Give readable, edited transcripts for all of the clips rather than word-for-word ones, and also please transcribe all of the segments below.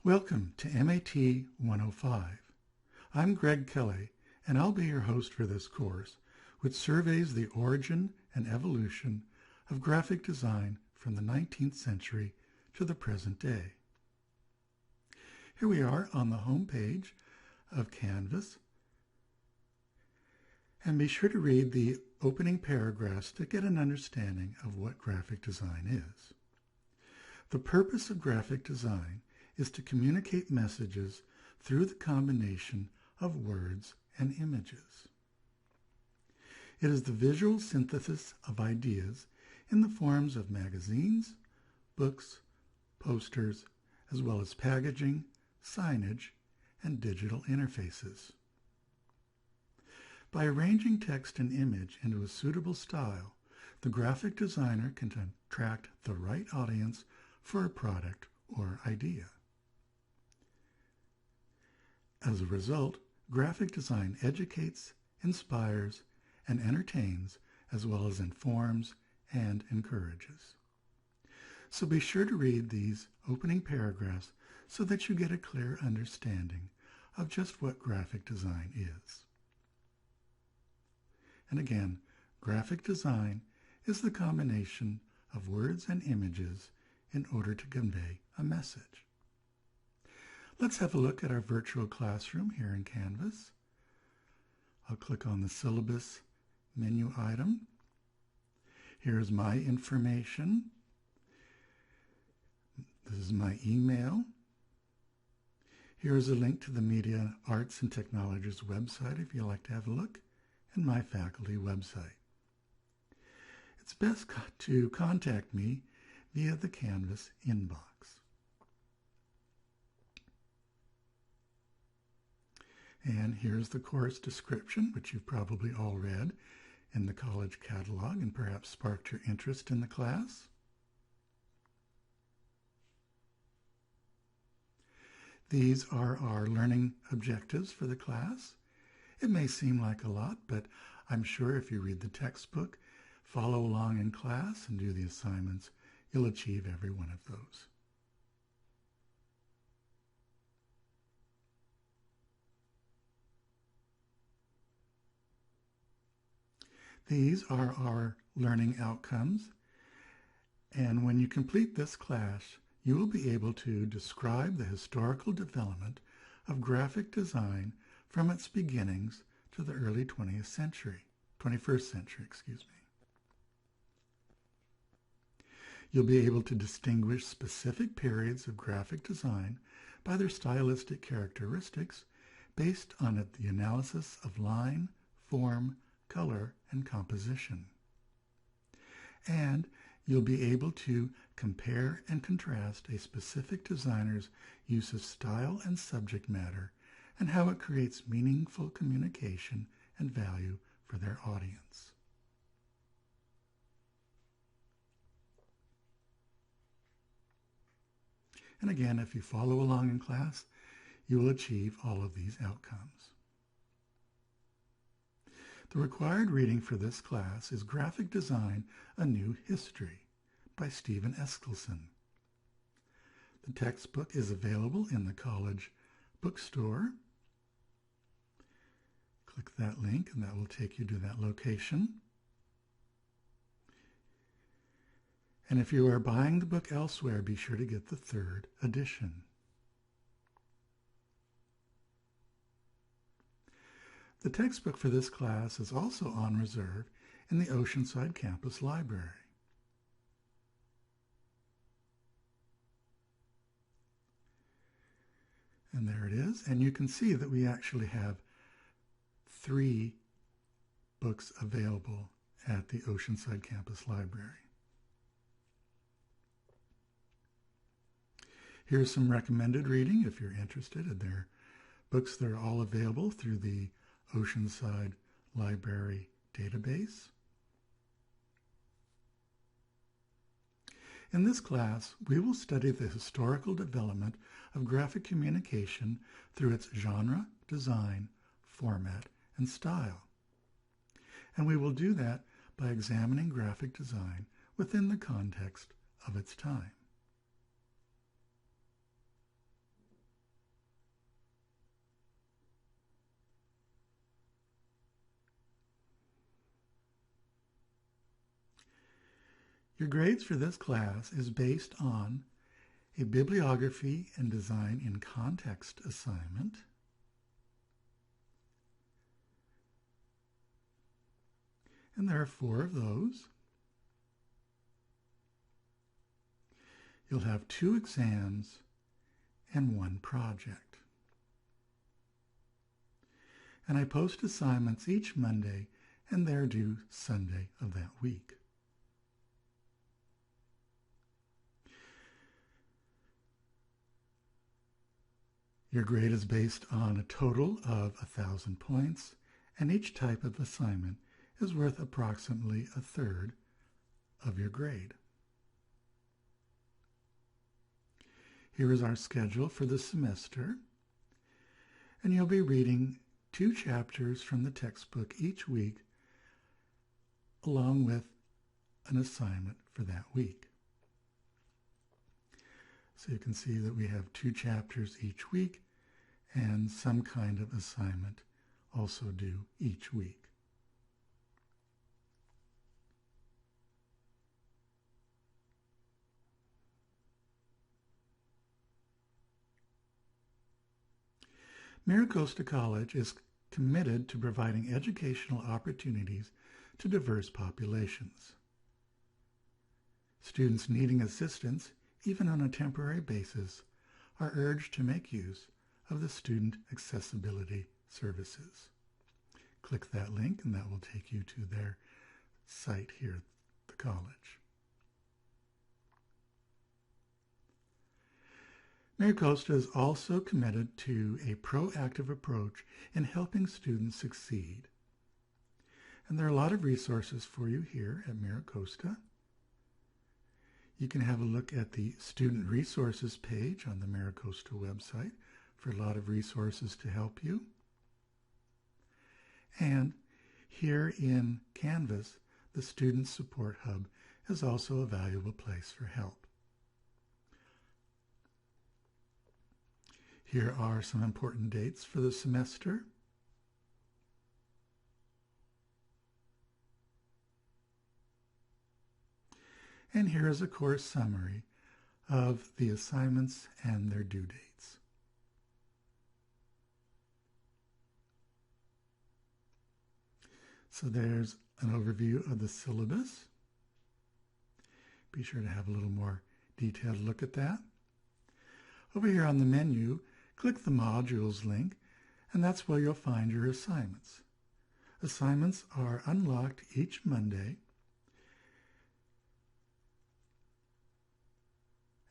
Welcome to MAT 105. I'm Greg Kelly, and I'll be your host for this course, which surveys the origin and evolution of graphic design from the 19th century to the present day. Here we are on the home page of Canvas, and be sure to read the opening paragraphs to get an understanding of what graphic design is. The purpose of graphic design is to communicate messages through the combination of words and images. It is the visual synthesis of ideas in the forms of magazines, books, posters, as well as packaging, signage, and digital interfaces. By arranging text and image into a suitable style, the graphic designer can attract the right audience for a product or idea. As a result, graphic design educates, inspires, and entertains, as well as informs and encourages. So be sure to read these opening paragraphs so that you get a clear understanding of just what graphic design is. And again, graphic design is the combination of words and images in order to convey a message. Let's have a look at our virtual classroom here in Canvas. I'll click on the syllabus menu item. Here's my information. This is my email. Here's a link to the Media Arts and Technologies website if you'd like to have a look, and my faculty website. It's best to contact me via the Canvas inbox. And here's the course description, which you've probably all read in the college catalog and perhaps sparked your interest in the class. These are our learning objectives for the class. It may seem like a lot, but I'm sure if you read the textbook, follow along in class, and do the assignments, you'll achieve every one of those. These are our learning outcomes, and when you complete this class, you will be able to describe the historical development of graphic design from its beginnings to the early 21st century. You'll be able to distinguish specific periods of graphic design by their stylistic characteristics based on the analysis of line, form, color, and composition. And you'll be able to compare and contrast a specific designer's use of style and subject matter and how it creates meaningful communication and value for their audience. And again, if you follow along in class, you will achieve all of these outcomes. The required reading for this class is Graphic Design, A New History by Stephen Eskelsen. The textbook is available in the college bookstore. Click that link and that will take you to that location. And if you are buying the book elsewhere, be sure to get the 3rd edition. The textbook for this class is also on reserve in the Oceanside Campus Library. And there it is, and you can see that we actually have 3 books available at the Oceanside Campus Library. Here's some recommended reading if you're interested, and they're books that are all available through the Oceanside Library database. In this class, we will study the historical development of graphic communication through its genre, design, format, and style. And we will do that by examining graphic design within the context of its time. Your grades for this class is based on a bibliography and design in context assignment, and there are 4 of those. You'll have 2 exams and 1 project. And I post assignments each Monday, and they're due Sunday of that week. Your grade is based on a total of 1,000 points, and each type of assignment is worth approximately 1/3 of your grade. Here is our schedule for the semester, and you'll be reading 2 chapters from the textbook each week, along with an assignment for that week. So you can see that we have 2 chapters each week and some kind of assignment also due each week. MiraCosta College is committed to providing educational opportunities to diverse populations. Students needing assistance, even on a temporary basis, are urged to make use of the student accessibility services. Click that link and that will take you to their site here at the college. MiraCosta is also committed to a proactive approach in helping students succeed. And there are a lot of resources for you here at MiraCosta. You can have a look at the Student Resources page on the MiraCosta website for a lot of resources to help you. And here in Canvas, the Student Support Hub is also a valuable place for help. Here are some important dates for the semester. And here is a course summary of the assignments and their due dates. So there's an overview of the syllabus. Be sure to have a little more detailed look at that. Over here on the menu, click the Modules link, and that's where you'll find your assignments. Assignments are unlocked each Monday,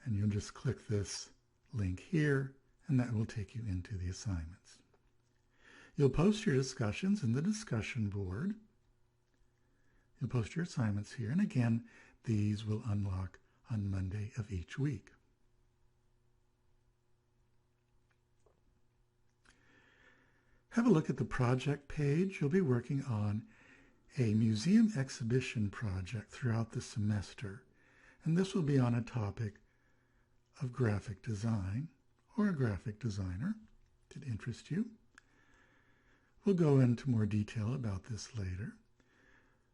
and you'll just click this link here, and that will take you into the assignments. You'll post your discussions in the discussion board. You'll post your assignments here, and again, these will unlock on Monday of each week. Have a look at the project page. You'll be working on a museum exhibition project throughout the semester, and this will be on a topic of graphic design or a graphic designer that interests you. We'll go into more detail about this later,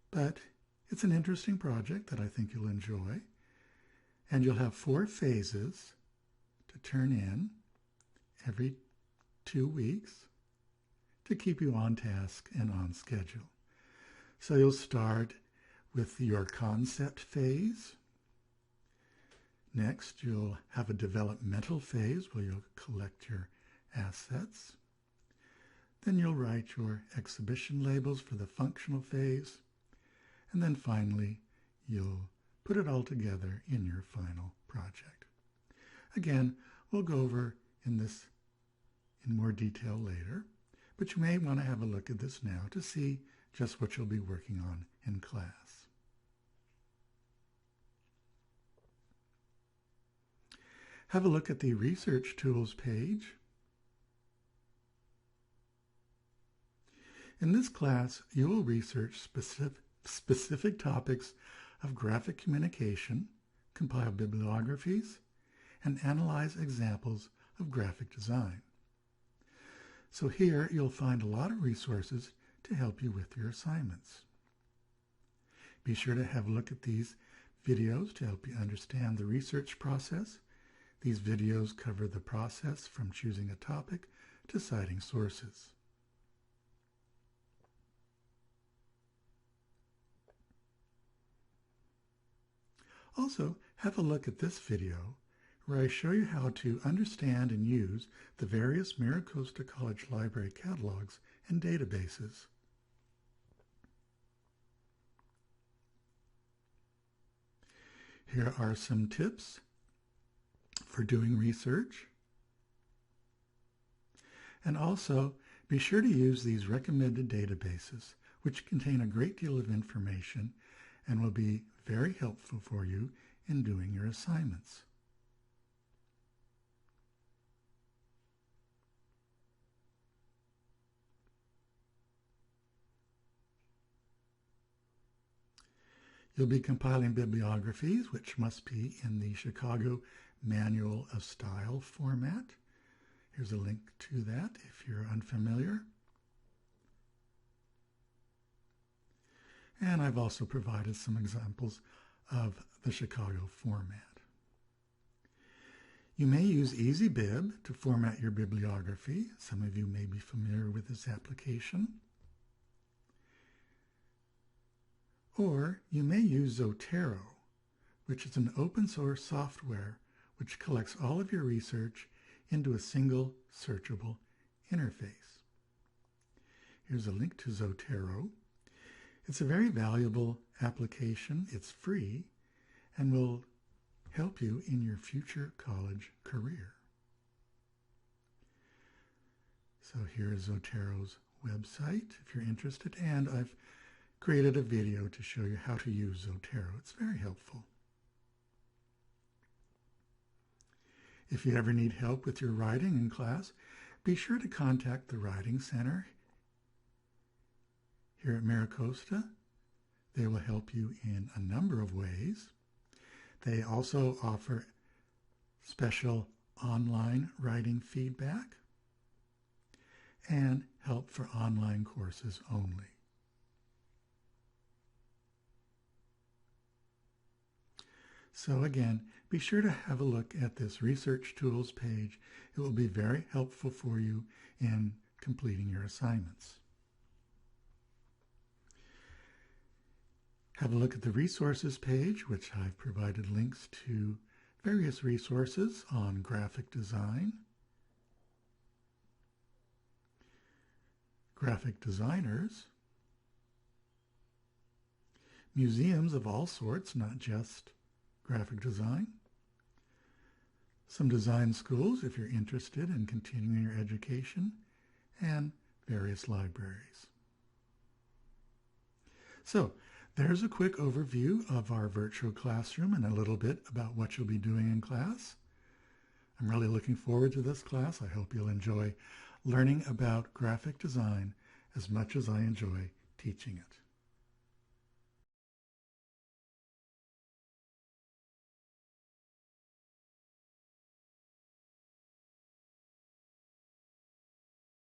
but it's an interesting project that I think you'll enjoy, and you'll have 4 phases to turn in every 2 weeks to keep you on task and on schedule. So you'll start with your concept phase. Next, you'll have a developmental phase where you'll collect your assets. Then you'll write your exhibition labels for the functional phase. And then finally, you'll put it all together in your final project. Again, we'll go over this in more detail later, but you may want to have a look at this now to see just what you'll be working on in class. Have a look at the Research Tools page. In this class, you will research specific topics of graphic communication, compile bibliographies, and analyze examples of graphic design. So here you'll find a lot of resources to help you with your assignments. Be sure to have a look at these videos to help you understand the research process. These videos cover the process from choosing a topic to citing sources. Also, have a look at this video where I show you how to understand and use the various MiraCosta College Library catalogs and databases. Here are some tips for doing research. And also, be sure to use these recommended databases, which contain a great deal of information and will be very helpful for you in doing your assignments. You'll be compiling bibliographies, which must be in the Chicago Manual of Style format. Here's a link to that if you're unfamiliar. And I've also provided some examples of the Chicago format. You may use EasyBib to format your bibliography. Some of you may be familiar with this application. Or you may use Zotero, which is an open source software which collects all of your research into a single searchable interface. Here's a link to Zotero. It's a very valuable application. It's free and will help you in your future college career. So here is Zotero's website if you're interested, and I've created a video to show you how to use Zotero. It's very helpful. If you ever need help with your writing in class, be sure to contact the Writing Center here at MiraCosta. They will help you in a number of ways. They also offer special online writing feedback and help for online courses only. So again, be sure to have a look at this Research Tools page. It will be very helpful for you in completing your assignments. Have a look at the Resources page, which I've provided links to various resources on graphic design, graphic designers, museums of all sorts, not just graphic design, some design schools if you're interested in continuing your education, and various libraries. So there's a quick overview of our virtual classroom and a little bit about what you'll be doing in class. I'm really looking forward to this class. I hope you'll enjoy learning about graphic design as much as I enjoy teaching it.